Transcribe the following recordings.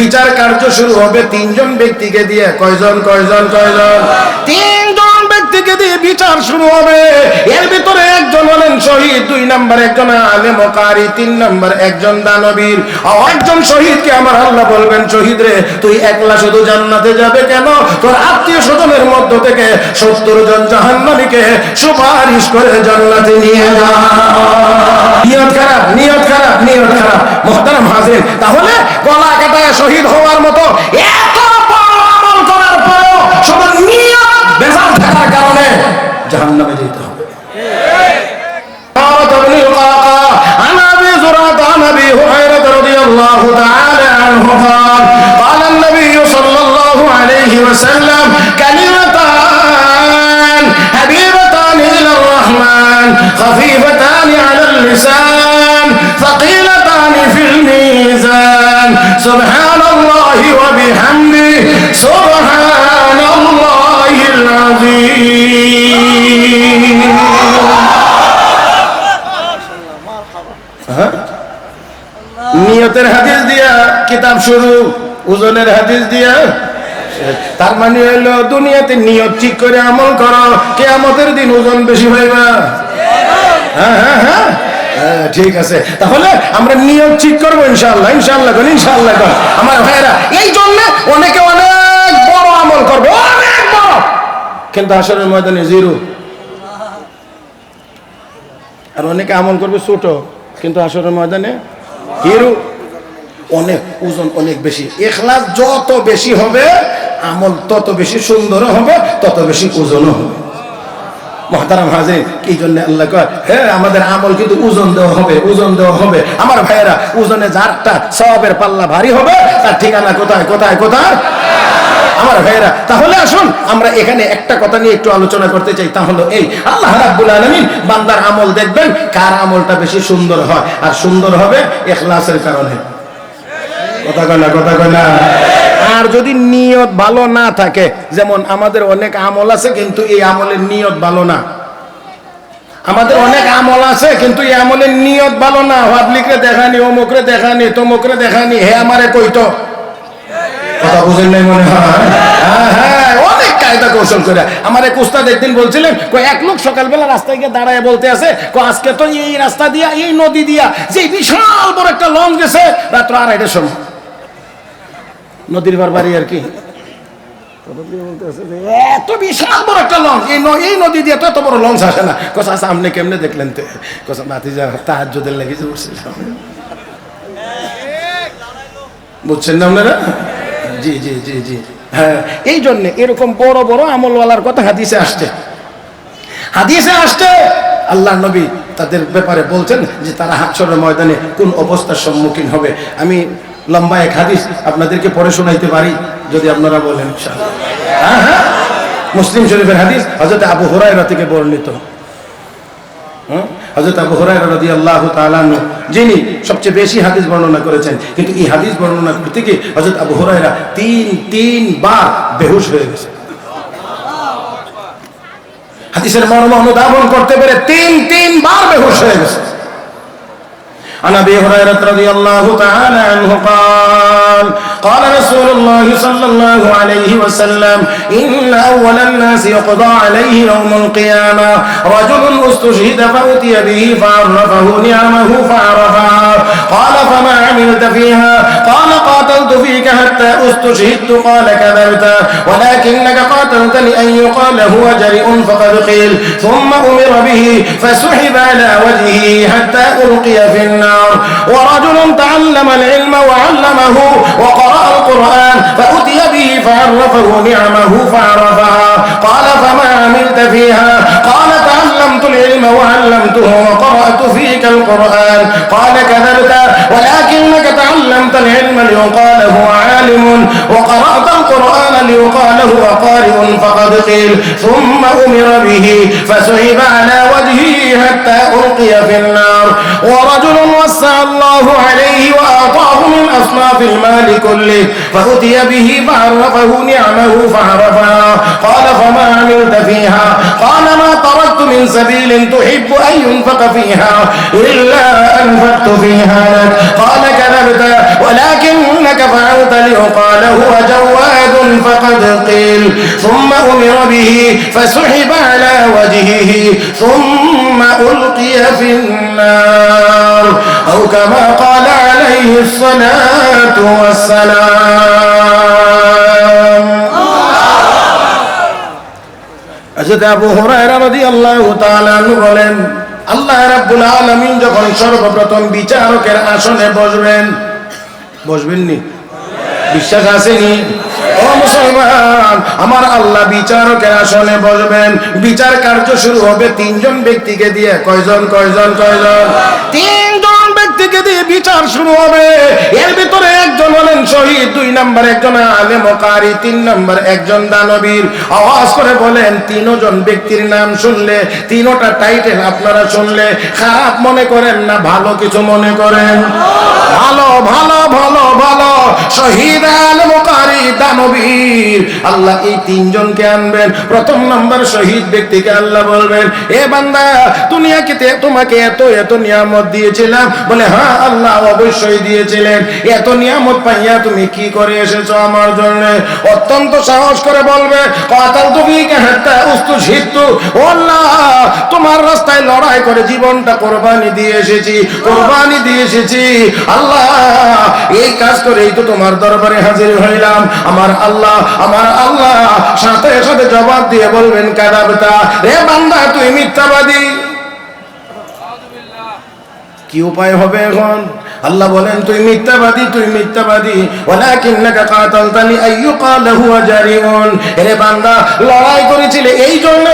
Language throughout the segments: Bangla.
বিচার কার্য শুরু হবে তিনজন ব্যক্তিকে দিয়ে। কয়জন কয়জন কয়জন? তিনজন ব্যক্তিকে দিয়ে বিচার শুরু হবে। এর ভিতরে একজন হলেন শহীদ, 2 নম্বর একজন আলেম ও কারি, 3 নম্বর একজন দানবীর। একজন শহীদকে আমার আল্লাহ বলবেন, শহীদ রে তুই একলা শুধু জান্নাতে যাবে কেন? তোর আত্মীয় স্বজনের মধ্য থেকে 70 জন জাহান্নামীকে সুপারিশ করে জান্নাতে নিয়ে যা। নিয়ত খারাপ, নিয়ত খারাপ, নিয়ত খারাপ। মুহতারাম হাজির, তাহলে গলা কাটায় শহীদ হওয়ার মতো এত বড় আমল করার পরেও শুধু নিয়ত বেজাল থাকার কারণে জাহান্নামে যেতে হবে। عن أبي زرعة عن أبي هريرة رضي الله تعالى عنه قال قال النبي صلى الله عليه وسلم كلمتان حبيبتان إلى الرحمن خفيفتان على اللسان ثقيلتان في الميزان سبحان الله وبحمده سبحان الله العظيم. নিয়তের হাদিস দিয়া কিতাব শুরু, ওজনের হাদিস দিয়া। তার মানে হলো দুনিয়াতে নিয়ত ঠিক করে আমল করো, কিয়ামতের দিন ওজন বেশি হইবা। হ্যাঁ হ্যাঁ হ্যাঁ ঠিক আছে, তাহলে আমরা নিয়ত ঠিক করবো ইনশাআল্লাহ। ইনশাআল্লাহ কর, ইনশাআল্লাহ কর আমার ভাইরা। এই জন্য অনেকে অনেক বড় আমল করবে, অনেক বড়, কিন্তু হাশরের ময়দানে জিরো। আর অনেকে আমল করবে ছোট, কিন্তু হাশরের ময়দানে হিরো। অনেক ওজন অনেক বেশি। ইখলাস যত বেশি হবে আমল তত বেশি সুন্দর হবে, তত বেশি ওজনও হবে। মুহতারাম হাজির, এই জন্য আল্লাহ কয় হ্যাঁ আমাদের আমল কিন্তু ওজন দেওয়া হবে, ওজন দেওয়া হবে। আমার ভাইয়েরা, ওজনে যারটা সওয়াবের পাল্লা ভারী হবে তার ঠিকানা কোথায় কোথায় কোথায়? আমার ভাইয়েরা, তাহলে আসুন আমরা এখানে একটা কথা নিয়ে একটু আলোচনা করতে চাই। তাহলে এই আল্লাহ রাব্বুল আলামিন বান্দার আমল দেখবেন কার আমলটা বেশি সুন্দর হয়, আর সুন্দর হবে ইখলাসের কারণে। কথা কয় না, কথা কয় না। আর যদি নিয়ত ভালো না থাকে, যেমন আমাদের অনেক আমল আছে কিন্তু এই আমলের নিয়ত ভালো না। আমাদের অনেক আমল আছে কিন্তু এই আমলের নিয়ত ভালো না। পাবলিকরে দেখানি, অমুকরে দেখানি, তমুকরে দেখানি, হে আমারে কইতো। কথা বুঝেন নাই মনে হয়? হ্যাঁ, অনেক কায়দা কৌশল করে। আমার এক উস্তাদ একদিন বলছিলেন, এক লোক সকালবেলা রাস্তায় গিয়ে দাঁড়ায় বলতে আছে, আজকে তো এই রাস্তা দিয়া, এই নদী দিয়া যে বিশাল বড় একটা লঞ্চ গেছে রাত্র 2:30টার সময়। নদীর বারবারই আর কি এত বিশাল বড় একটা লঞ্চ, এই নদী দিয়ে তো এত বড় লঞ্চ আসে না। কথা আচ্ছা আপনি কেমনে দেখলেন? তো কথা ভাতিজা তাহাজ্জুদের লাগি যে উঠছিলাম, বুঝছেন না আপনারা? জি জি জি জি হ্যাঁ, এই জন্য এরকম বড় বড় আমলওয়ালার কথা হাদিসে আসছে। হাদিসে আসছে আল্লাহ নবী তাদের ব্যাপারে বলছেন যে তারা হাশরের ময়দানে কোন অবস্থার সম্মুখীন হবে। আমি লম্বা এক হাদিস আপনাদেরকে পড়ে শোনাইতে পারি যদি আপনারা বলেন ইনশাআল্লাহ। হ্যাঁ হ্যাঁ, মুসলিম শরীফের হাদিস, হযরত আবু হুরায়রা থেকে বর্ণিত। হযরত আবু হুরায়রা রাদিয়াল্লাহু তাআলা আনহু যিনি সবচেয়ে বেশি হাদিস বর্ণনা করেছেন, কিন্তু এই হাদিস বর্ণনা করতে গিয়ে হযরত আবু হুরায়রা তিন বার বেহুশ হয়ে গেছে। হাদিসের মর্ম অনুধাবন করতে পেরে তিন বার বেহুশ হয়ে গেছে। عن أبي هريرة رضي الله تعالى عنه قال قال رسول الله صلى الله عليه وسلم إن أول الناس يقضى عليه يوم القيامة رجل استشهد فأتي به فعرفه نعمه فعرفها قال فما عملت فيها قال قاتلت فيك حتى استشهدت قال كذبت ولكنك قاتلت لأن يقال هو جريء فقد قيل ثم أمر به فسحب على وجهه حتى ألقي في النار ورجل تعلم العلم وعلمه وقرأ القرآن فأتي به فعرفه نعمه فعرفها قال فما عملت فيها قال تعلمت العلم وعلمته وقرأت فيك القرآن قال كذبت ولكنك تعلمت العلم ليقال هو عالم وقرأت القرآن ليقال هو قارئ فقد قيل ثم أمر به فسحب على وجهه حتى ألقي في النار ورجل وسع الله عليه وأعطاه من أصناف المال كله فأتي به فعرفه نعمه فعرفها قال فما عملت فيها قال ما تركت من سبيل تحب أن ينفق فيها إلا أنفقت فيها لك قال كذبت ولكنك فعلت قال هو جواد فقد قيل ثم أمر به فسحب على وجهه ثم ألقي في النار أو كما قال عليه الصلاة والسلام. হযরত আবু হুরায়রা রাদিয়াল্লাহু তাআলা আনহু বলেন, আল্লাহ রাব্বুল আলামিন যখন সর্বপ্রথম বিচারকের আসনে বসবেননি? বিশ্বাস আসেনি? ও মুসলমান, আমার আল্লাহ বিচারকের আসনে বসবেন। বিচার কার্য শুরু হবে তিনজন ব্যক্তিকে দিয়ে। কয়জন? তিনজন ব্যক্তিকে দিয়ে বিচার শুরু হবে। এর ভিতরে একজন হলেন শহীদ, 2 নম্বর একজন আলেম ও কারি, 3 নম্বর একজন দানবীর। আওয়াজ করে বলেন, তিনজন ব্যক্তির নাম শুনলে, তিনটা টাইটেল আপনারা শুনলে খারাপ মনে করেন না ভালো কিছু মনে করেন? ভালো ভালো ভালো ভালো। শহীদ, আলেম ও কারি, দানবীর। আল্লাহ এই তিনজনকে আনবেন। প্রথম নম্বর শহীদ ব্যক্তিকে আল্লাহ বলবেন, এ বান্দা, দুনিয়াকে তোমাকে এত এত নিয়ামত দিয়েছিলাম। বলে, হ্যাঁ আল্লাহ অবশ্যই দিয়েছিলেন। এত নিয়ামত পাইয়া তুমি কি করে এসেছো আমার জন্য? অত্যন্ত সাহস করে বলবে, কাতালতু ফিকা হাত্তা উস্তুশহিদতু। ও আল্লাহ, তোমার রাস্তায় লড়াই করে জীবনটা কোরবানি দিয়ে এসেছি। আল্লাহ, এই কাজ করেই তো তোমার দরবারে হাজির হইলাম। আমার আল্লাহ সাথে সাথে জবাব দিয়ে বলবেন, কাযাবতা, রে বান্দা তুই মিথ্যাবাদী। কি উপায় হবে এখন? আল্লাহ বলেন, তুই মিথ্যাবাদী। ওয়ালাকিন্নাকা কাতালতানি আইয়ুকাল হুয়া জারিউন। রে বান্দা, লড়াই করেছিলে এই জন্য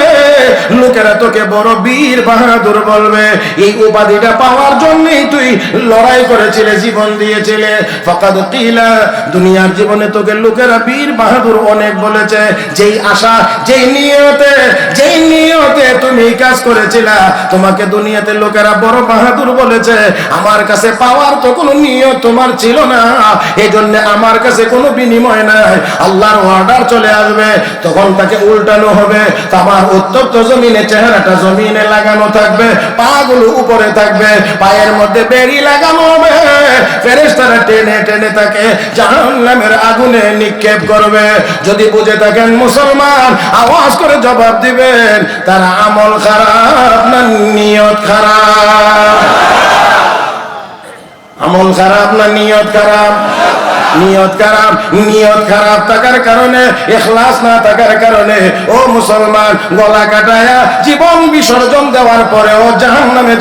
লোকেরা তোকে বড় বীর বাহাদুর বলবে। এই উপাধিটা পাওয়ার জন্যই তুই লড়াই করেছিলে, জীবন দিয়েছিলে। ফাকাদ কিলা, দুনিয়ার জীবনে তোকে লোকেরা বীর বাহাদুর অনেক বলেছে। যেই আশা, যেই নিয়তে তুমি কাজ করেছিলা, তোমাকে দুনিয়াতে লোকেরা বড় বাহাদুর বলেছে। আমার কাছে পাওয়ার তো কোনো নিয়ত তোমার ছিল না, এই জন্য আমার কাছে কোনো বিনিময় নাই। আল্লাহর অর্ডার চলে আসবে, তখন তাকে উল্টানো হবে। আমার উত্তপ্ত জমিনে চেহারাটা জমিনে লাগানো থাকবে, পাগুলো উপরে থাকবে, পায়ের মধ্যে বেড়ি লাগানো হবে। ফেরেশতারা টেনে টেনে তাকে জাহান্নামের আগুনে নিক্ষেপ করবে। যদি বুঝে থাকেন মুসলমান, আওয়াজ করে জবাব দিবেন, তার আমল খারাপ না নিয়ত খারাপ? আমল খারাপ না নিয়ত খারাপ? নিয়ত খারাপ থাকার কারণে, ইখলাস না থাকার কারণে ও মুসলমান, গলা কাটায়া জীবন বিসর্জন দেওয়ার পরেও জাহান্নামে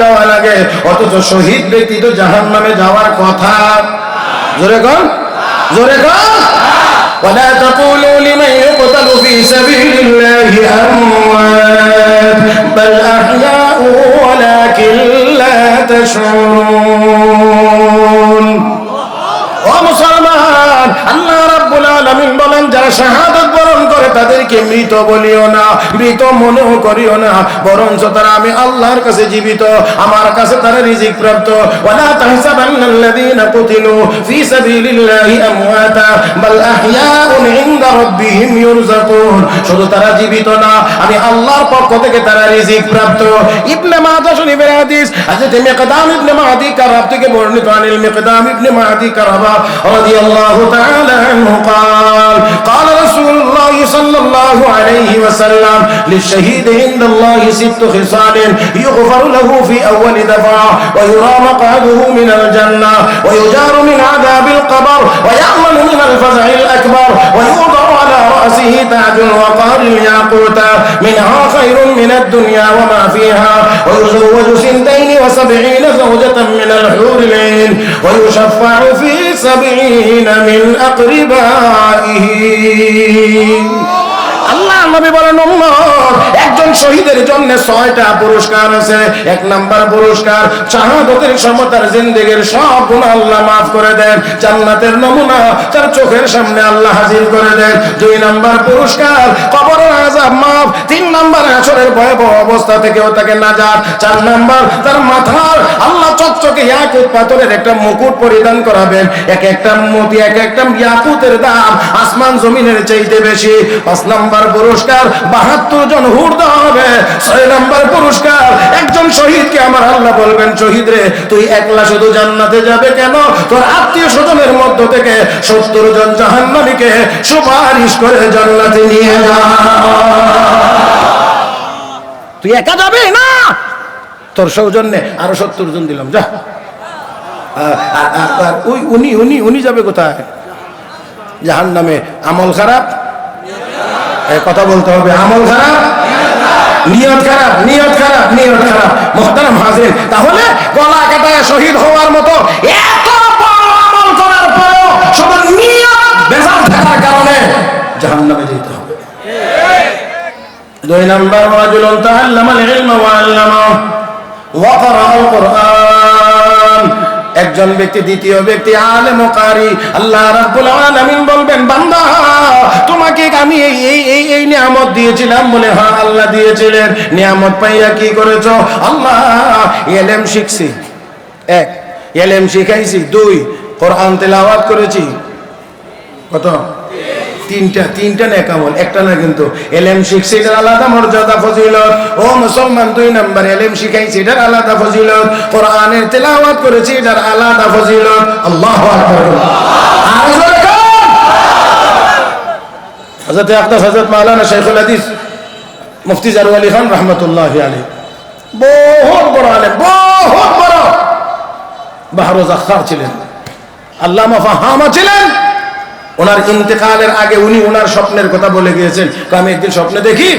যাওয়া লাগে। অথচ শহীদ ব্যক্তি তো জাহান্নামে যাওয়ার কথা। জোরে কর। ولا تقولوا لمن يقتل في سبيل الله أموات بل أحياء ولكن لا تشعرون. ও মুসলমান, আল্লাহ রাব্বুল আলামিন বলেন, যারা শাহাদাত বরণ করে তাদেরকে মৃত বলিও না, মৃত মনেও করিও না, বরঞ্চ তারা আমি আল্লাহর কাছে জীবিত, আমার কাছে তারা রিজিক প্রাপ্ত। ওয়ালা তাহসাবান্নাল্লাযীনা কুতিলু ফী সাবিলিল্লাহি আমওয়াতা বাল আহইয়াউন ইনদা রাব্বিহিম ইউরযাকুন। শুধু তারা জীবিত না, আমি আল্লাহর পক্ষ থেকে তারা রিজিক প্রাপ্ত। ইবনে মাজাহ শরীফের হাদিস, হযরত মিকদাম ইবনে মাদি কারাব থেকে বর্ণিত। আনিল মিকদাম ইবনে মাদি কারাবা রাদিয়াল্লাহু তাআলা আনহু قال قال رسول الله صلى الله عليه وسلم للشهيد عند الله 6 خصال يغفر له في أول دفعة ويرى مقعده من الجنة ويجار من عذاب القبر ويأمن من الفزع الأكبر ويوضع على رأسه تاج الوقار الياقوت منها خير من الدنيا وما فيها ويزوج 72 زوجة من الحور العين ويشفع في 70 من أقربائه. আল্লাহ নবী বলেন, একজন শহীদের জন্য 6টা পুরস্কার আছে। 1 নাম্বার পুরস্কার, শাহাদাতের সময় তার জিন্দেগীর সব গুনাহ আল্লাহ maaf করে দেন, জান্নাতের নমুনা তার চোখের সামনে আল্লাহ হাজির করে দেন। 2 নাম্বার পুরস্কার, কবরের আযাব maaf। 3 নাম্বার, হাশরের ভয়াবহ অবস্থা থেকেও তাকে নাজাত। 4 নাম্বার, তার মাথার আল্লাহ চকচকে ইয়াকুত পাথরের একটা মুকুট পরিধান করাবেন। একটা মতি, একটা ইয়াকুতের দাম আসমান জমিনের চাইতে বেশি। 5 নাম্বার পুরস্কার, 72 জন হুর দেওয়া হবে। 6 নাম্বার পুরস্কার, একজন শহীদকে আমার আল্লাহ বলবেন, শহীদ রে, তুই একলা শুধু জান্নাতে যাবে কেন? তোর আত্মীয় স্বজনের মধ্য থেকে 70 জন জাহান্নামীকে সুপারিশ করে জান্নাতে নিয়ে যা। তুই একা যাবে না, তোর সৌজন্যে আরো 70 জন দিলাম, যা। আর ওই উনি যাবে কোথায়? জাহান্নামে। আমল খারাপ, কথা বলতে হবে, আমল খারাপ, নিয়ত খারাপ, নিয়ত খারাপ, নিয়ত খারাপ। মুহতারাম হাজির, তাহলে গলা কাটায় শহীদ হওয়ার মতো এত বড় আমল করার পরেও শুধু নিয়ত বেজাল থাকার কারণে জাহান্নামে যেতে হবে। 2 নাম্বার, রাজুলুন তাআল্লামাল ইলমা ওয়া আল্লামাহু ওয়া ক্বারাআল কুরআন। একজন ব্যক্তি, দ্বিতীয় ব্যক্তি আলেম ও কারি। আল্লাহ রাব্বুল আলামিন বলবেন, বান্দা তোমাকে আমি এই নিয়ামত দিয়েছিলাম বলে, হ্যাঁ আল্লাহ দিয়েছিলেন। নিয়ামত পাইয়া কি করেছো? আল্লাহ ইলম শিখছি, 1 ইলম শিখাইছি, 2 কোরআন তেলাওয়াত করেছি। কত? 3টা নেক আমল, একটা না কিন্তু। ইলম শিখছি, এটার আলাদা মর্যাদা ফজিলত। ও মুসলমান, 2 নাম্বার, ইলম শিখাইছি, এটার আলাদা ফজিলত। কোরআনের তেলাওয়াত করেছি, এটার আলাদা ফজিলত। আল্লাহু আকবার। হযরত আকদাস হযরত মাওলানা শাইখুল হাদিস মুফতি জারু আলী খান রাহমাতুল্লাহি আলাইহি বহুত বড় আলেম, বহুত বড় বাহরু যাখার ছিলেন, আল্লামা ফাহামা ছিলেন। ওনার ইন্তেকালের আগে উনি ওনার স্বপ্নের কথা বলে গিয়েছেন। আমি একদিন স্বপ্নে দেখি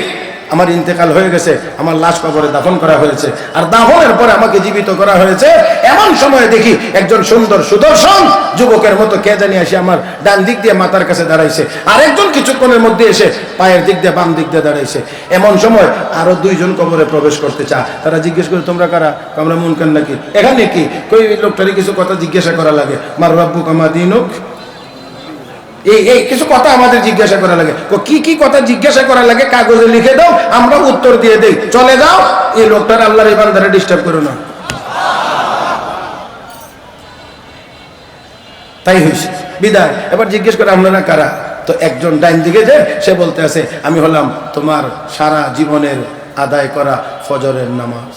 আমার ইন্তেকাল হয়ে গেছে, আমার লাশ কবরে দাফন করা হয়েছে, আর দাফনের পরে আমাকে জীবিত করা হয়েছে। এমন সময় দেখি একজন সুন্দর সুদর্শন যুবকের মতো কে জানি এসে আমার ডান দিক দিয়ে মাথার কাছে দাঁড়াইছে, আর একজন কিছুক্ষণের মধ্যে এসে পায়ের দিক দিয়ে বাম দিক দিয়ে দাঁড়াইছে। এমন সময় আরো 2 জন কবরে প্রবেশ করতে চা। তারা জিজ্ঞেস করে, তোমরা কারা? আমরা মুনকার নাকি, এখানে কি? কই লোকটারই কিছু কথা জিজ্ঞাসা করা লাগে, মার রাব্বুকা মা দীনুক, এই কিছু কথা আমাদের জিজ্ঞাসা করা লাগে। কি কথা জিজ্ঞাসা করা লাগে কাগজে লিখে দাও, আমরা উত্তর দিয়ে দেই, চলে যাও। এই লোকটার আল্লাহর বান্দারে ডিস্টার্ব করো না। তাই হয়েছে, বিদায়। এবার জিজ্ঞেস করে, আপনারা কারা? তো একজন ডাইন দিকে যে সে বলতে আছে, আমি হলাম তোমার সারা জীবনের আদায় করা ফজরের নামাজ।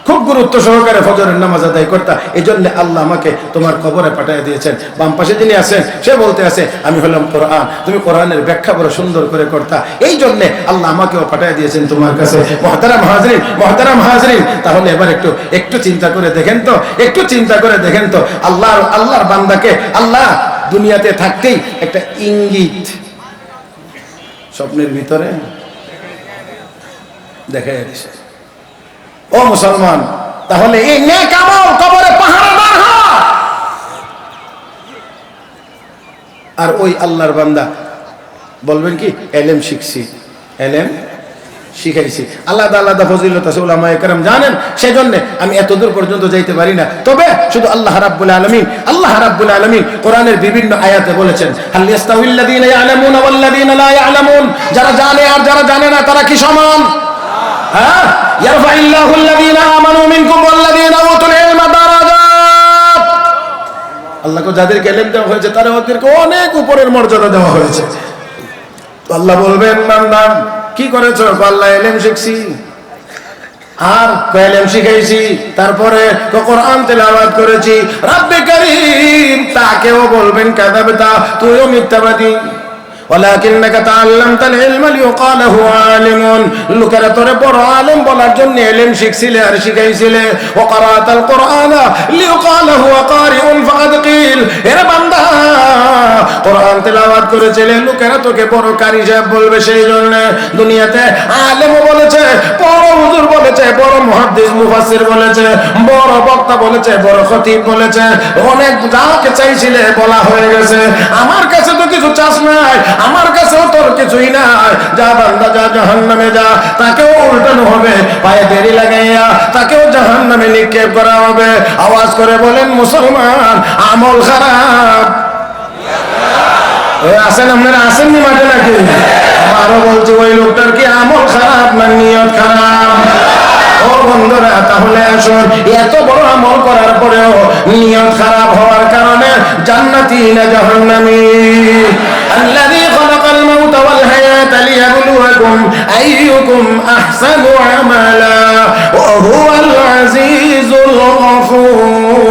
খুব গুরুত্ব সহকারে ফজরের নামাজ আদায় করতা, এই জন্য আল্লাহ আমাকে তোমার কবরে পাঠিয়ে দিয়েছেন। বাম পাশে যিনি আছেন সে বলতে আছে, আমি হলাম কোরআন, তুমি কোরআনের ব্যাখ্যা বড় সুন্দর করে করতা, এই জন্য আল্লাহ আমাকেও পাঠিয়ে দিয়েছেন তোমার কাছে। মুহতারাম হাজরিন, মুহতারাম হাজরিন, তাহলে এবার একটু চিন্তা করে দেখেন তো, একটু চিন্তা করে দেখেন তো, আল্লাহর বান্দাকে আল্লাহ দুনিয়াতে থাকতেই একটা ইঙ্গিত স্বপ্নের ভিতরে দেখা যাচ্ছে। ও মুসলমান, তাহলে এই নেক আমল কবরে পাহারাদার হয়। আর ওই আল্লাহর বান্দা বলবেন কি, ইলম শিখছি, ইলম শিখাইছি। আলাদা আলাদা ফজিলত আছে, উলামায়ে কেরাম জানেন। সেজন্য আমি এত দূর পর্যন্ত যাইতে পারি না। তবে শুধু আল্লাহ রাব্বুল আলামিন কোরআনের বিভিন্ন আয়াতে বলেছেন, হাল ইয়াস্তাউিল্লাযীনা ইয়ালামুনা ওয়াল্লাযীনা লা ইয়ালামুন, যারা জানে আর যারা জানে না তারা কি সমান? হ্যাঁ, ইয়ারফাইল্লাহুল্লাযীনা আমানু মিনকুম ওয়াল্লাযীনা উতুল ইলমা দারাজাত। আল্লাহকে যাদেরকে ইলম দেওয়া হয়েছে তাদেরকে অনেক উপরের মর্যাদা দেওয়া হয়েছে। তো আল্লাহ বলবেন, বান্দা কি করেছো? আল্লাহ ইলম শিখছি আর ইলম শিখাইছি, তারপরে কোরআন তেলাওয়াত করেছি। রব্বে কারীম তাকেও বলবেন কাযাবতা, তুইও মিথ্যাবাদী। ওয়ালাকিন্নাকা তাআল্লামতাল ইলমা লিয়ুকাল হুয়া আলিমুন, লোকেরা তোরে বড় আলেম বলার জন্য ইলম শিখছিলে আর শিখাইছিলে। ওয়া ক্বারাতাল কুরআনা লিয়ুকাল হুয়া কারিউন ফাকাদ কিল, এরে বান্দা কোরআন তেলাওয়াত করেছিলে, লোকেরা তোকে বড় কারি সাহেব বলবে। সেই জন্য দুনিয়াতে আলেমও বলেছে, বড় হুজুর বলেছে, বড় মুহাদ্দিস মুফাসসির বলেছে, বড় বক্তা বলেছে, বড় খতিব বলেছে, অনেক যাকে চাইছিলে বলা হয়ে গেছে। আমার কাছে তো কিছু চাস নাই, আমার কাছেও তোর কিছুই নাই। যা বান্দা যা, জাহান্নামে যা। তাকেও উল্টানো হবে, পায়ে দেরি লাগাইয়া তাকেও জাহান্নামে নিক্ষেপ করা হবে। আওয়াজ করে বলেন মুসলমান, আমল খারাপ আছেন? আপনারা আসেননি মাঠে নাকি? আরো বলছি, ওই লোকটার কি আমল খারাপ না নিয়ত খারাপ? ও বন্ধুরা, তাহলে আসুন, এত বড় আমল করার পরেও নিয়ত খারাপ হওয়ার কারণে জান্নাতি না জাহান্নামী? الذي خلق الموت والحياة ليبلوكم أيكم أحسن عملا وهو العزيز الغفور.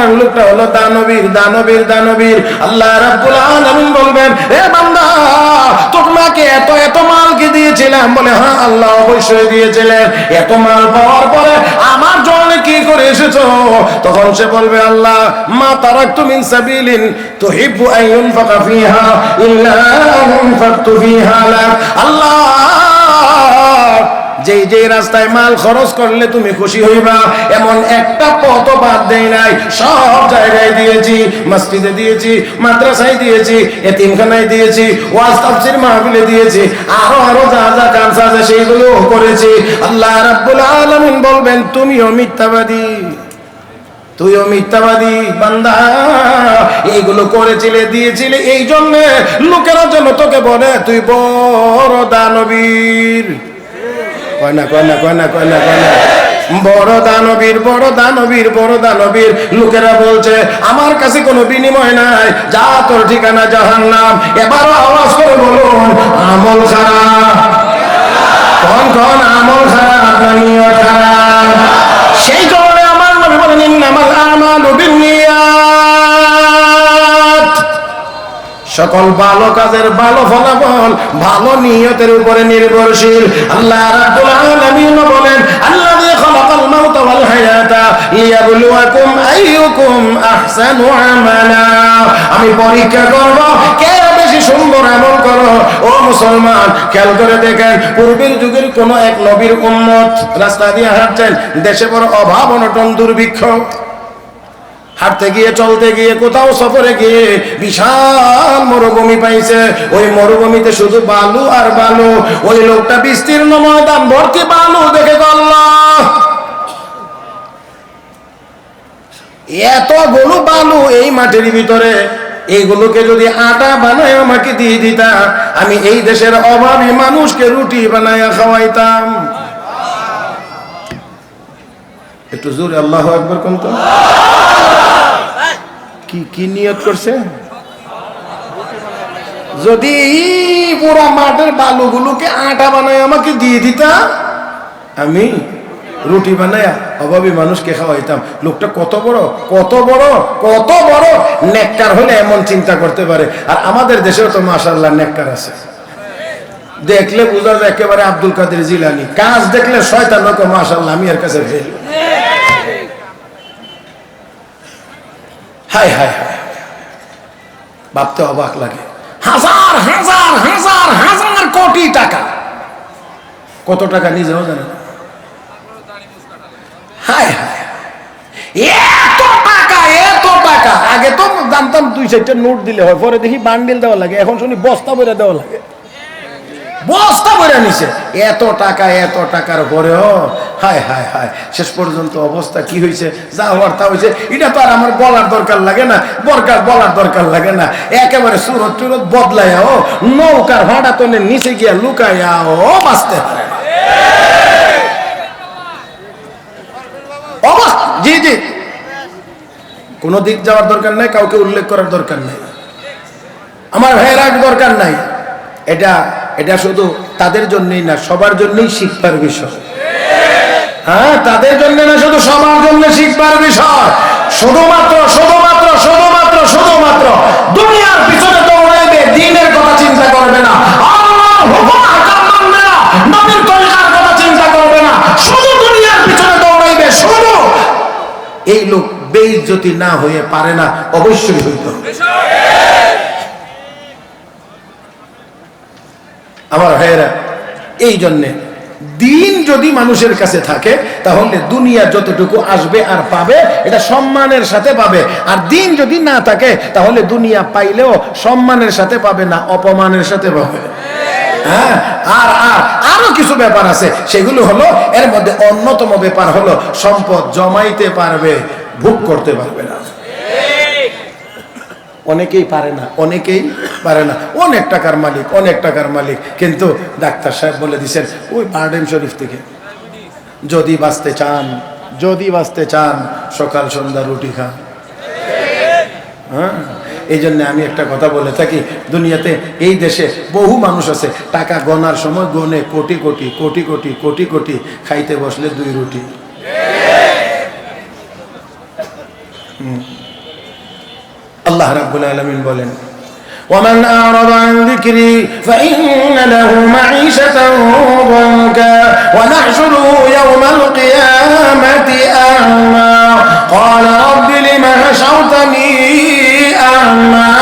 নাম্বার লোকটা হলো দানবীর দানবীর দানবীর। আল্লাহ রাব্বুল আলামিন বলবেন, এ বান্দা তোমাকে এত এত মাল কি দিয়েছিলাম? বলে হ্যাঁ আল্লাহ অবশ্যই দিয়েছিলেন। এত মাল পাওয়ার পরে আমার জন্য কি করে এসেছো? তখন সে বলবে, আল্লাহ মা তারাকতু মিন সাবিলিন তুহিব্বু আন ইউনফাকা ফিহা ইল্লা আনফাকতু ফিহা লাক। আল্লাহ যেই যেই রাস্তায় মাল খরচ করলে তুমি খুশি হইবা এমন একটা পথ বাদ দেই নাই, সব জায়গায় দিয়েছি। মসজিদে দিয়েছি, মাদ্রাসায় দিয়েছি, এতিমখানায় দিয়েছি, ওয়াজ তাফসীর মাহফিলে দিয়েছি, আরো আরো যা যা কাজ আছে সেইগুলো করেছি। আল্লাহ রাব্বুল আলামিন বলবেন, তুমিও মিথ্যাবাদী, তুইও মিথ্যাবাদী বান্দা। এইগুলো করেছিলে, দিয়েছিলে, এই জন্য লোকেরা যেন তোকে বলে তুই বড় দানবীর। কয় না কয় না কয় না কয় না কয় না, বড় দানবীর বড় দানবীর বড় দানবীর। লোকেরা বলছে আমার কাছে কোনো বিনিময় নাই, যা তোর ঠিকানা জাহান্নাম। এবারও আওয়াজ করে বলুন, আমল খারাপ। কোন কোন আমল খারাপ না নিয়ত খারাপ? সেই জন্য আমার নবী বলেন, ইন্নামাল আমালু বিন্নিয়াত। সকল ভালো কাজের ভালো ফলাফল ভালো নিয়তের উপরে নির্ভরশীল। আল্লাহ রাব্বুল আলামিন বলেন, আল্লাযী খালাকাল মাউতা ওয়াল হায়াতা লিয়াবলুয়াকুম আইয়ুকুম আহসানু আমালা। আমি পরীক্ষা করব কে বেশি সুন্দর আমল করো। ও মুসলমান, খেয়াল করে দেখেন, পূর্বের যুগের কোন এক নবীর উম্মত রাস্তা দিয়ে হাঁটছেন, দেশে বড় অভাব অনটন দুর্ভিক্ষ, হাঁটতে গিয়ে চলতে গিয়ে কোথাও সফরে গিয়ে বিশাল মরুভূমি পাইছে। ওই মরুভূমিতে শুধু বালু আর বালু। ওই লোকটা বিস্তীর্ণ ময়দান ভর্তি বালু দেখে আল্লাহ, এতগুলো বালু এই মাটির ভিতরে, এইগুলোকে যদি আটা বানায় আমাকে দিয়ে দিতা, আমি এই দেশের অভাবী মানুষকে রুটি বানায় খাওয়াইতাম। একটু জোরে আল্লাহু আকবার কোন তো। কি নিয়ত করছে? যদি পুরা মাঠের বালুগুলোকে আটা বানায় আমাকে দিয়ে দিতা, আমি রুটি বানায়া অভাবী মানুষকে খাওয়াইতাম। লোকটা কত বড় কত বড় কত বড় নেককার হলে এমন চিন্তা করতে পারে। আর আমাদের দেশেও তো মাশাআল্লাহ নেককার আছে, দেখলে বোঝা যায় একেবারে আব্দুল কাদের জিলানী। কাজ দেখলে শয়তান লোক মাশাআল্লাহ আমি এর কাছে ফেল। হায় হায় হায়, ভাবতে অবাক লাগে। হাজার হাজার হাজার হাজার কোটি টাকা, কত টাকা নিজেও জানে না। হায় হায়, এত টাকা এত টাকা। আগে তো জানতাম 2-4টা নোট দিলে হয়, পরে দেখি বান্ডিল দেওয়া লাগে, এখন শুনি বস্তা ভরে দেওয়া লাগে। বস্তা ভরে নিছে এত টাকা, এত টাকার পরেও হায় হায় হায়, শেষ পর্যন্ত অবস্থা কি হয়েছে? যা হওয়ার তা হয়েছে। এটা তো আর আমার বলার দরকার লাগে না, বলার দরকার লাগে না। একেবারে সুরত টুরত বদলাইয়াও নৌকার ভাড়া তোলে নিচে গিয়া লুকাইয়াও বাঁচতে পারে না। জি জি, কোন দিক যাওয়ার দরকার নাই, কাউকে উল্লেখ করার দরকার নাই, আমার ভাইয়েরা দরকার নাই। এটা এটা শুধু তাদের জন্যই না, সবার জন্যই শিক্ষার বিষয়। হ্যাঁ, তাদের জন্য না, শুধু সবার জন্য শিক্ষার বিষয়। শুধুমাত্র শুধুমাত্র শুধুমাত্র শুধুমাত্র দুনিয়ার পিছনে দৌড়াইবে, দ্বীনের কথা চিন্তা করবে না, আল্লাহর হুকুম আহকাম মানবে না, নবীর তরিকার কথা চিন্তা করবে না, শুধু দুনিয়ার পিছনে দৌড়াইবে। শুধু এই লোক বেইজ্জতি না হয়ে পারে না, অবশ্যই হইতে হবে। আমার ভাইয়েরা, এই জন্যে দিন যদি মানুষের কাছে থাকে তাহলে দুনিয়া যতটুকু আসবে আর পাবে এটা সম্মানের সাথে পাবে। আর দিন যদি না থাকে তাহলে দুনিয়া পাইলেও সম্মানের সাথে পাবে না, অপমানের সাথে পাবে। হ্যাঁ, আর আর আরো কিছু ব্যাপার আছে, সেগুলো হলো, এর মধ্যে অন্যতম ব্যাপার হলো সম্পদ জমাইতে পারবে, ভোগ করতে পারবে না। অনেকেই পারে না, অনেকেই পারে না। অনেক টাকার মালিক, অনেক টাকার মালিক, কিন্তু ডাক্তার সাহেব বলে দিচ্ছেন ওই বারডেম শরীফ থেকে যদি বাঁচতে চান, যদি বাঁচতে চান সকাল সন্ধ্যা রুটি খান। হ্যাঁ, এই জন্য আমি একটা কথা বলে থাকি, দুনিয়াতে এই দেশে বহু মানুষ আছে টাকা গনার সময় গনে কোটি কোটি কোটি কোটি কোটি কোটি, খাইতে বসলে 2 রুটি। আল্লাহ রাব্বুল আলামিন বলেন, ومن أعرض عن ذكري فإن له معيشة ضنكا ونحشره يوم القيامة أعمى قال رب لم حشرتني أعمى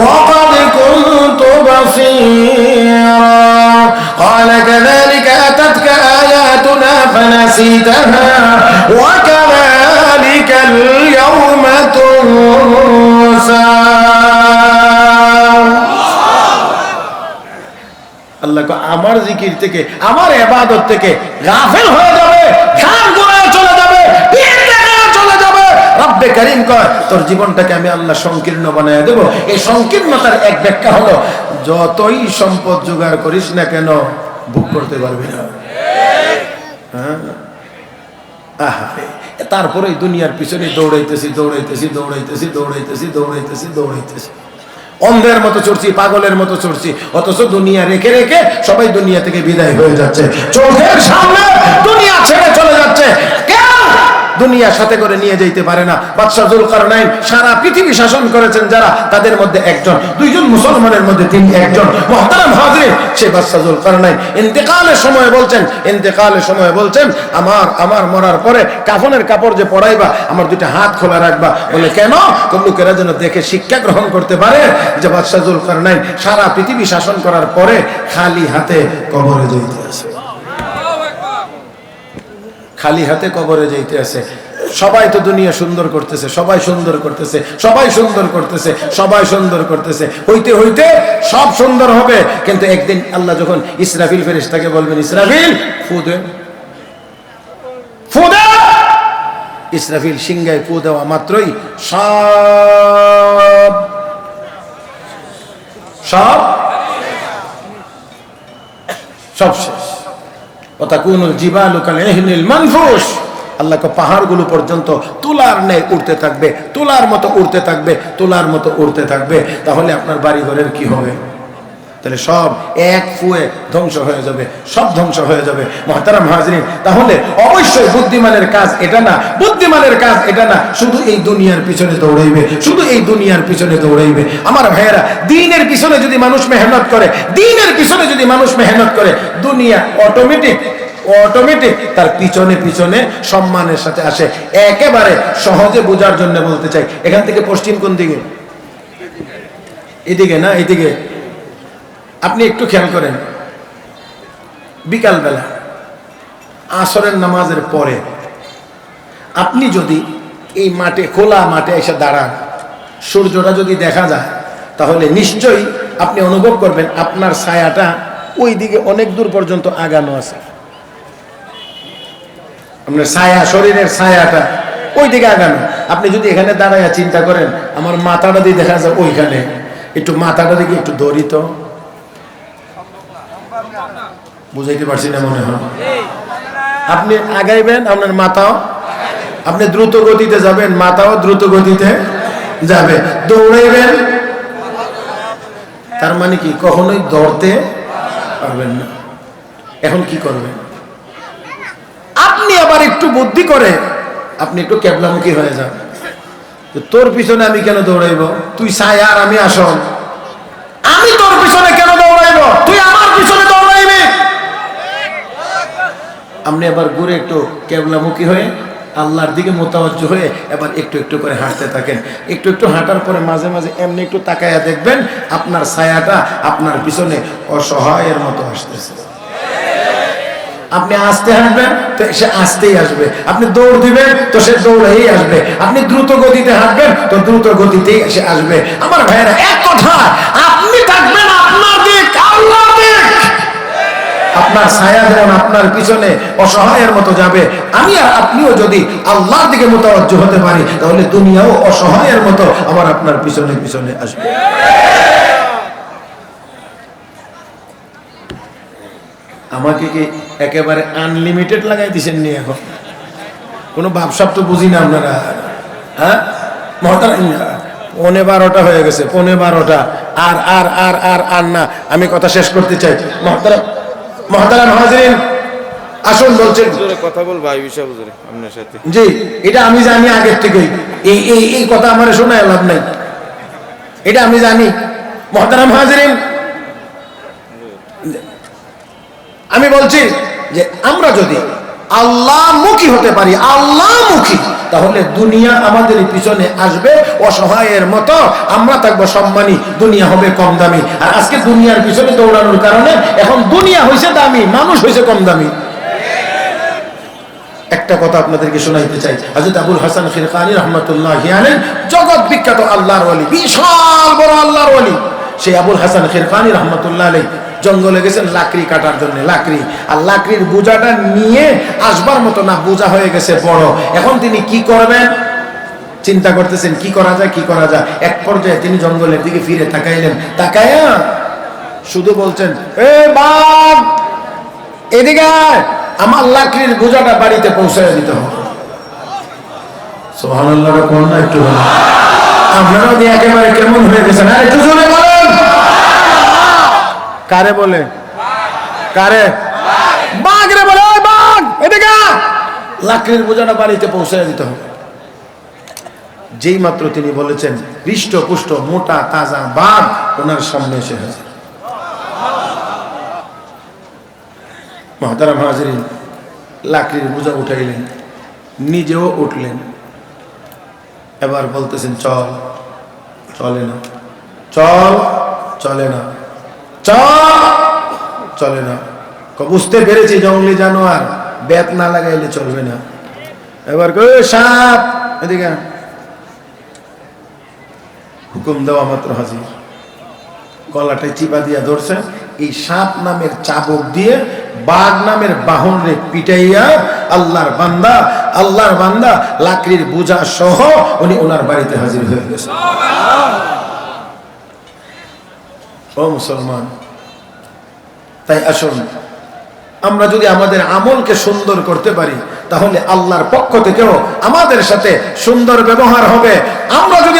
وقد كنت بصيرا قال كذلك أتتك آياتنا فنسيتها وكذلك اليوم تنسى। আল্লাহ আমার জিকির থেকে, আমার ইবাদত থেকে গাফিল হয়ে যাবে, খান গুনাহে চলে যাবে, চলে যাবে। রব্বে কারীম কয়, তোর জীবনটাকে আমি আল্লাহ সংকীর্ণ বানায় দেব। এই সংকীর্ণতার এক ব্যাখ্যা হলো, যতই সম্পদ জোগাড় করিস না কেন ভোগ করতে পারবি না। তারপরে দুনিয়ার পিছনে দৌড়াইতেছি দৌড়াইতেছি দৌড়াইতেছি দৌড়াইতেছি দৌড়াইতেছি দৌড়াইতেছি, অন্ধের মতো চড়ছি, পাগলের মতো চড়ছি, অথচ দুনিয়া রেখে রেখে সবাই দুনিয়া থেকে বিদায় হয়ে যাচ্ছে, চোখের সামনে দুনিয়া ছেড়ে চলে যাচ্ছে। দুনিয়ার সাথে করে নিয়ে যেতে পারে না। বাদশা যুলকারনাইন সারা পৃথিবী শাসন করেছেন যারা, তাদের মধ্যে একজন, দুইজন মুসলমানের মধ্যে তিনি একজন। মুহতারাম হাজিরিন, সেই বাদশা যুলকারনাইন ইন্তেকালের সময় বলছেন আমার মরার পরে কাফনের কাপড় যে পরাইবা আমার দুইটা হাত খোলা রাখবা। বলে কেন? লোকেরা যেন দেখে শিক্ষা গ্রহণ করতে পারে যে বাদশা যুলকারনাইন সারা পৃথিবী শাসন করার পরে খালি হাতে কবরে যাইতে আছে, খালি হাতে কবরে যাইতে আছে। সবাই তো দুনিয়া সুন্দর করতেছে, সবাই সুন্দর করতেছে, সবাই সুন্দর করতেছে, সবাই সুন্দর করতেছে, হইতে হইতে সব সুন্দর হবে। কিন্তু একদিন আল্লাহ যখন ইসরাফিল ফেরেশতাকে বলবেন, ইসরাফিল ফু দে, ফু দে, ইসরাফিল সিংহায় ফু দেওয়া মাত্রই সব সব সব শেষ। ওয়াতাকুনুল জিবালু কাল-ইহনিল মানফুশ, আল্লাহকে পাহাড়গুলো পর্যন্ত তুলার ন্যায় উড়তে থাকবে, তুলার মতো উড়তে থাকবে, তুলার মতো উড়তে থাকবে। তাহলে আপনার বাড়ি ঘরের কি হবে? তাহলে সব এক ফুয়ে ধ্বংস হয়ে যাবে, সব ধ্বংস হয়ে যাবে। মুহতারাম হাজিরিন, তাহলে অবশ্যই বুদ্ধিমানের কাজ এটা না, বুদ্ধিমানের কাজ এটা না শুধু এই দুনিয়ার পিছনে দৌড়াইবে, শুধু এই দুনিয়ার পিছনে দৌড়াইবে। আমার ভাইয়েরা, দ্বীনের পিছনে যদি মানুষ মেহনত করে, দ্বীনের পিছনে যদি মানুষ মেহনত করে, দুনিয়া অটোমেটিক তার পিছনে পিছনে সম্মানের সাথে আসে। একেবারে সহজে বোঝার জন্য বলতে চাই, এখান থেকে পশ্চিম কোন দিকে? এদিকে না, এদিকে। আপনি একটু খেয়াল করেন, বিকালবেলা আসরের নামাজের পরে আপনি যদি এই মাঠে, খোলা মাঠে এসে দাঁড়ান, সূর্যটা যদি দেখা যায়, তাহলে নিশ্চয়ই আপনি অনুভব করবেন আপনার ছায়াটা ওই দিকে অনেক দূর পর্যন্ত আগানো আছে। আপনার ছায়া, শরীরের ছায়াটা ওই দিকে আগানো। আপনি যদি এখানে দাঁড়ায় চিন্তা করেন, আমার মাথাটা দিয়ে দেখা যায় ওইখানে, একটু মাথাটা দিকে একটু ধরিত, বুঝাইতে পারছি না মনে হয়। আপনি আগাইবেন, আপনার মাথাও, আপনি দ্রুত গতিতে যাবেন, মাথাও দ্রুত গতিতে যাবে। দৌড়াইবেন, তার মানে কি কখনোই ধরতে পারবেন না। এখন কি করবেন? আপনি আবার একটু বুদ্ধি করে আপনি একটু কেবলামুখী হয়ে যান। তোর পিছনে আমি কেন দৌড়াইব? তুই ছায়া আর আমি আসল, আমি তোর পিছনে কেন দৌড়াইব? তুই আমার পিছনে দৌড়াইবি। আপনি আবার ঘুরে একটু কেবলামুখী হয়ে আল্লাহর দিকে মোতাওয়াজ্জহ হয়ে এবার একটু একটু করে হাঁটতে থাকেন। একটু একটু হাঁটার পরে মাঝে মাঝে এমনি একটু তাকায়া দেখবেন আপনার ছায়াটা আপনার পিছনে অসহায়ের মতো আসতেছে। আপনি আস্তে হাঁটবেন তো সে আস্তেই আসবে, আপনি দৌড় দিবেন তো সে দৌড়েই আসবে, আপনি দ্রুত গতিতে হাঁটবেন তো দ্রুত গতিতেই সে আসবে। আমার ভাইয়েরা, এক কথা, আপনি থাকবেন আপনার দিক, আল্লাহর দিক। আপনার ছায়া যেমন আপনার পিছনে অসহায়ের মতো যাবে, আমি আর আপনিও যদি আল্লাহর দিকে মোতাওয়াজ্জহ হতে পারি, তাহলে দুনিয়াও অসহায়ের মতো আবার আপনার পিছনে পিছনে আসবে। আমাকে কি একেবারে আনলিমিটেড লাগাই দিচ্ছেন নি? এখন কোনো ব্যবসা তো বুঝি না আপনারা। হ্যাঁ, 11:15 হয়ে গেছে, 11:15। আর আর আর আর আর না, আমি কথা শেষ করতে চাই। মুহতারাম হাজিরিন, আসুন বলছেন কথা বল ভাই বিষয় বুঝরে আপনার সাথে। জি, এটা আমি জানি আগের থেকেই, এই কথা আমার শোনায় লাভ নাই, এটা আমি জানি। মুহতারাম হাজিরিন, আমি বলছি যে আমরা যদি আল্লাহমুখী হতে পারি, আল্লাহমুখী, তাহলে দুনিয়া আমাদের পিছনে আসবে অসহায়ের মতো, আমরা থাকবো সম্মানী, দুনিয়া হবে কম দামি। আর আজকে দুনিয়ার পিছনে দৌড়ানোর কারণে এখন দুনিয়া হয়েছে দামি, মানুষ হয়েছে কম দামি। একটা কথা আপনাদেরকে শোনাইতে চাই। হযরত আবুল হাসান খিরকানী রাহমাতুল্লাহি আলাইহি জগৎ বিখ্যাত আল্লাহর ওলি, বিশাল বড় আল্লাহর ওলি। সেই আবুল হাসান খিরকানী রাহমাতুল্লাহি আলাইহি জঙ্গলে গেছেন লাকড়ি কাটার জন্য, লাকড়ি, আর লাকড়ির বোঝাটা নিয়ে আসবার মতো না, বোঝা হয়ে গেছে বড়। এখন তিনি কি করবেন চিন্তা করতেছেন, কি করা যায়, কি করা যায়। এক পর্যায়ে তিনি জঙ্গলের দিকে ফিরে তাকাইলেন, তাকায়া শুধু বলছেন, এ বাঘ এদিকে আয়, আমার লাকড়ির বোঝাটা বাড়িতে পৌঁছায় দিতে হবে। সুবহানাল্লাহ, কোন না একটু আপনারাও দিয়ে একেবারে কেমন হয়ে গেছেন, আর একটু জোরে বলেন। কারে বলে? কারে? বাঘ রে বলে, ওই বাঘ এদিকে লাকড়ির বোঝাটা বাড়িতে পৌঁছায় দিতে হবে। যেই মাত্র তিনি বলেছেন, হৃষ্টপুষ্ট মোটা তাজা বাঘ ওনার সামনে এসে হাজির। মুহতারাম হাজিরিন, লাকড়ির বোঝা উঠাইলেন, নিজেও উঠলেন। এবার বলতেছেন, চল, চলে না, চল, চলে না, চল, চলে না। বুঝতে পেরেছি জঙ্গলি জানোয়ার, বেত না লাগাইলে চলবে না। এবার সাপ এদিকে, হুকুম দেওয়া মাত্র হাজির। গলাটায় চিপা দিয়া ধরছেন, এই সাপ নামের চাবুক দিয়ে বাঘ নামের বাহনে পিটাইয়া আল্লাহর বান্দা লাকড়ির বোঝা সহ উনি ওনার বাড়িতে হাজির হয়ে গেছে। ও মুসলমান, তাই আসুন আমরা যদি আমাদের আমলকে সুন্দর করতে পারি, তাহলে আল্লাহর পক্ষ থেকেও আমাদের সাথে সুন্দর ব্যবহার হবে। আমরা যদি